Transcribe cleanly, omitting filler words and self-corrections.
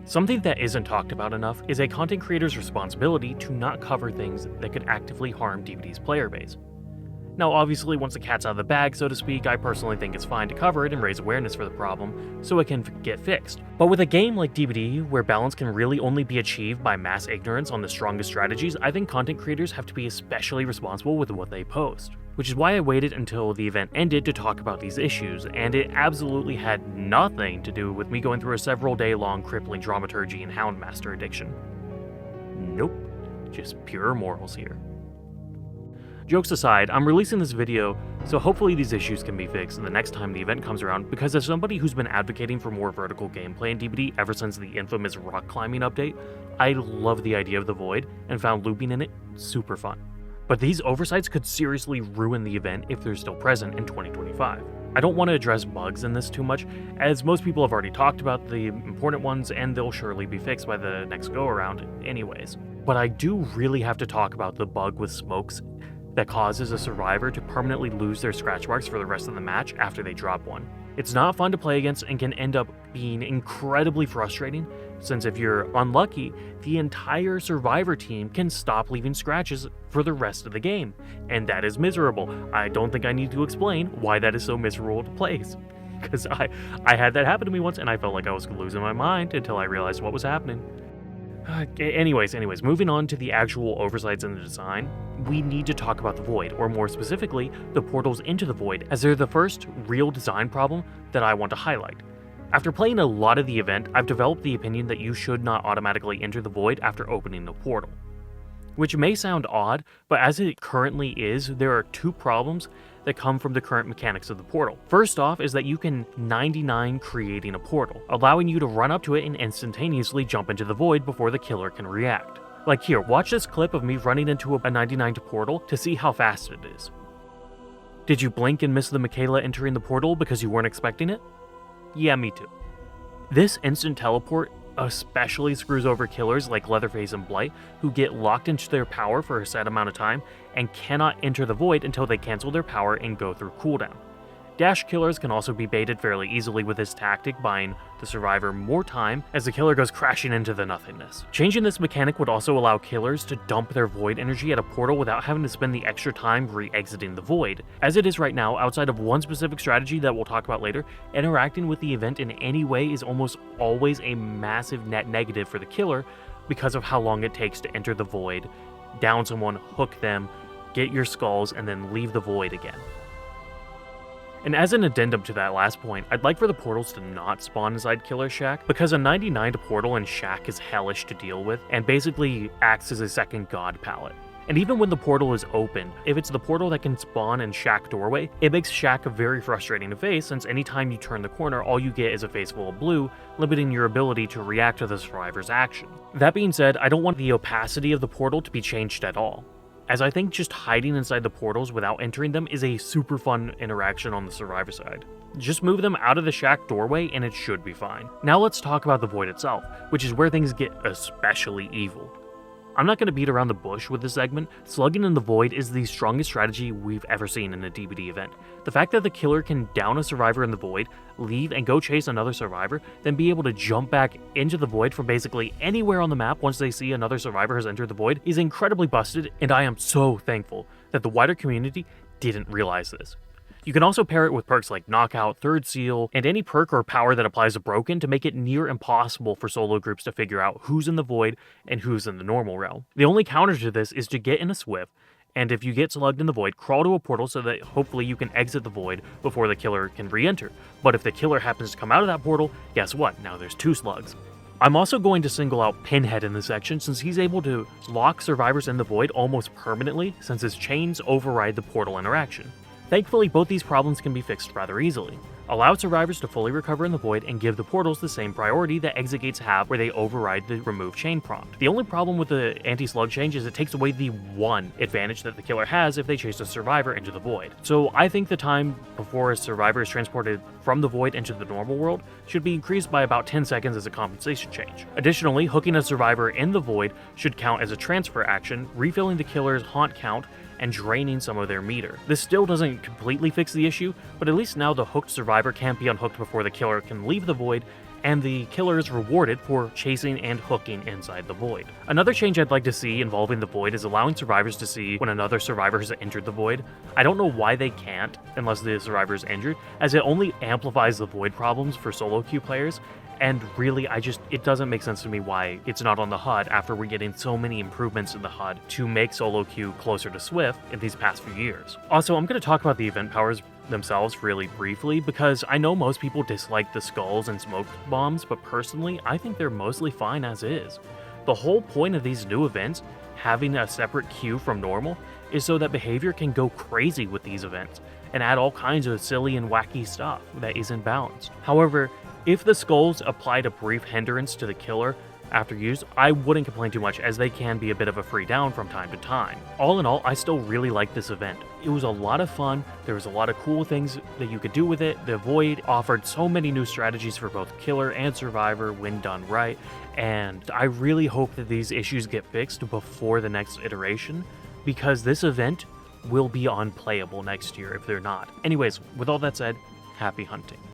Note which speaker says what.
Speaker 1: Something that isn't talked about enough is a content creator's responsibility to not cover things that could actively harm DBD's player base. Now obviously once the cat's out of the bag, so to speak, I personally think it's fine to cover it and raise awareness for the problem so it can get fixed. But with a game like DBD, where balance can really only be achieved by mass ignorance on the strongest strategies, I think content creators have to be especially responsible with what they post. Which is why I waited until the event ended to talk about these issues, and it absolutely had nothing to do with me going through a several day long crippling dramaturgy and Houndmaster addiction. Nope, just pure morals here. Jokes aside, I'm releasing this video so hopefully these issues can be fixed the next time the event comes around, because as somebody who's been advocating for more vertical gameplay in DBD ever since the infamous rock climbing update, I love the idea of the Void and found looping in it super fun. But these oversights could seriously ruin the event if they're still present in 2025. I don't want to address bugs in this too much, as most people have already talked about the important ones and they'll surely be fixed by the next go around anyways. But I do really have to talk about the bug with smokes that causes a survivor to permanently lose their scratch marks for the rest of the match after they drop one. It's not fun to play against and can end up being incredibly frustrating, since if you're unlucky, the entire survivor team can stop leaving scratches for the rest of the game, and that is miserable. I don't think I need to explain why that is so miserable to play, because I had that happen to me once and I felt like I was losing my mind until I realized what was happening. Anyways, moving on to the actual oversights in the design, we need to talk about the Void, or more specifically, the portals into the Void, as they're the first real design problem that I want to highlight. After playing a lot of the event, I've developed the opinion that you should not automatically enter the Void after opening the portal. Which may sound odd, but as it currently is, there are two problems that come from the current mechanics of the portal. First off is that you can 99 creating a portal, allowing you to run up to it and instantaneously jump into the Void before the killer can react. Like here, watch this clip of me running into a 99 portal to see how fast it is. Did you blink and miss the Michaela entering the portal because you weren't expecting it? Yeah, me too. This instant teleport especially screws over killers like Leatherface and Blight, who get locked into their power for a set amount of time and cannot enter the Void until they cancel their power and go through cooldown. Dash killers can also be baited fairly easily with this tactic, buying the survivor more time as the killer goes crashing into the nothingness. Changing this mechanic would also allow killers to dump their Void energy at a portal without having to spend the extra time re-exiting the Void. As it is right now, outside of one specific strategy that we'll talk about later, interacting with the event in any way is almost always a massive net negative for the killer because of how long it takes to enter the Void, down someone, hook them, get your skulls, and then leave the Void again. And as an addendum to that last point, I'd like for the portals to not spawn inside Killer Shack, because a 99 portal in Shack is hellish to deal with, and basically acts as a second god palette. And even when the portal is open, if it's the portal that can spawn in Shack doorway, it makes Shack very frustrating to face, since anytime you turn the corner, all you get is a face full of blue, limiting your ability to react to the survivor's action. That being said, I don't want the opacity of the portal to be changed at all, as I think just hiding inside the portals without entering them is a super fun interaction on the survivor side. Just move them out of the Shack doorway and it should be fine. Now let's talk about the Void itself, which is where things get especially evil. I'm not going to beat around the bush with this segment. Slugging in the Void is the strongest strategy we've ever seen in a DBD event. The fact that the killer can down a survivor in the Void, leave and go chase another survivor, then be able to jump back into the Void from basically anywhere on the map once they see another survivor has entered the Void is incredibly busted, and I am so thankful that the wider community didn't realize this. You can also pair it with perks like Knockout, Third Seal, and any perk or power that applies to Broken to make it near impossible for solo groups to figure out who's in the Void and who's in the normal realm. The only counter to this is to get in a Swift, and if you get slugged in the Void, crawl to a portal so that hopefully you can exit the Void before the killer can re-enter. But if the killer happens to come out of that portal, guess what? Now there's two slugs. I'm also going to single out Pinhead in this section, since he's able to lock survivors in the Void almost permanently, since his chains override the portal interaction. Thankfully, both these problems can be fixed rather easily. Allow survivors to fully recover in the Void and give the portals the same priority that exit gates have where they override the remove chain prompt. The only problem with the anti-slug change is it takes away the one advantage that the killer has if they chase a survivor into the Void. So I think the time before a survivor is transported from the Void into the normal world should be increased by about 10 seconds as a compensation change. Additionally, hooking a survivor in the Void should count as a transfer action, refilling the killer's haunt count and draining some of their meter. This still doesn't completely fix the issue, but at least now the hooked survivor can't be unhooked before the killer can leave the Void, and the killer is rewarded for chasing and hooking inside the void. Another change I'd like to see involving the void is allowing survivors to see when another survivor has entered the void. I don't know why they can't unless the survivor is injured, as it only amplifies the void problems for solo queue players. And really, it doesn't make sense to me why it's not on the HUD after we're getting so many improvements in the HUD to make solo queue closer to Swift in these past few years. Also, I'm going to talk about the event powers themselves really briefly, because I know most people dislike the skulls and smoke bombs, but personally, I think they're mostly fine as is. The whole point of these new events, having a separate queue from normal, is so that behavior can go crazy with these events, and add all kinds of silly and wacky stuff that isn't balanced. However, if the skulls applied a brief hindrance to the killer after use, I wouldn't complain too much, as they can be a bit of a free down from time to time. All in all, I still really like this event. It was a lot of fun, there was a lot of cool things that you could do with it. The Void offered so many new strategies for both killer and survivor when done right, and I really hope that these issues get fixed before the next iteration, because this event will be unplayable next year if they're not. Anyways, with all that said, happy hunting.